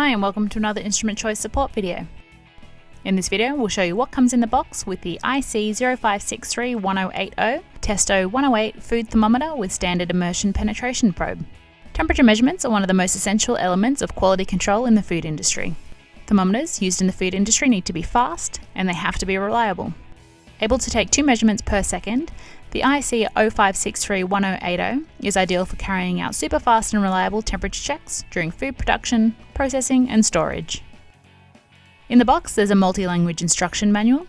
Hi and welcome to another instrument choice support video. In this video we'll show you what comes in the box with the IC-0563-1080 Testo 108 food thermometer with standard immersion penetration probe. Temperature measurements are one of the most essential elements of quality control in the food industry. Thermometers used in the food industry need to be fast and they have to be reliable. Able to take 2 measurements per second, the IC-0563-1080 is ideal for carrying out super fast and reliable temperature checks during food production, processing and storage. In the box there's a multi-language instruction manual,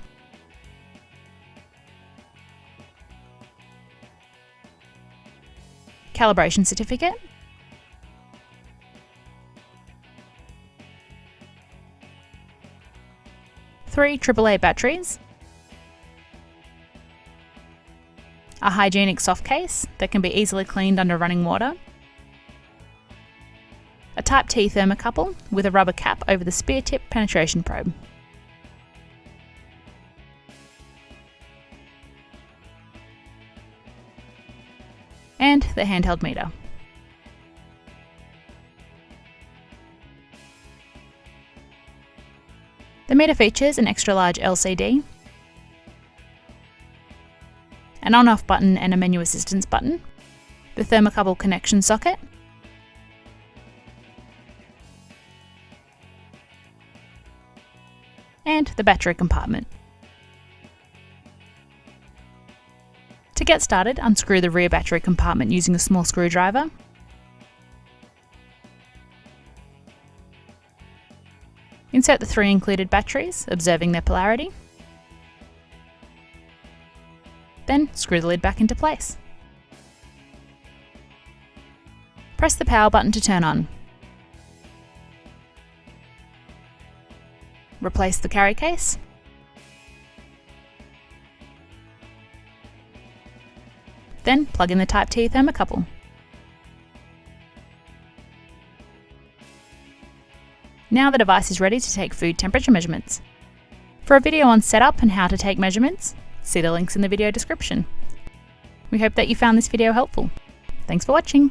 calibration certificate, three AAA batteries, a hygienic soft case that can be easily cleaned under running water, a Type T thermocouple with a rubber cap over the spear tip penetration probe, and the handheld meter. The meter features an extra large LCD, an on-off button and a menu assistance button, the thermocouple connection socket, and the battery compartment. To get started, unscrew the rear battery compartment using a small screwdriver. Insert the 3 included batteries, observing their polarity. Then screw the lid back into place. Press the power button to turn on. Replace the carry case. Then plug in the Type T thermocouple. Now the device is ready to take food temperature measurements. For a video on setup and how to take measurements, see the links in the video description. We hope that you found this video helpful. Thanks for watching.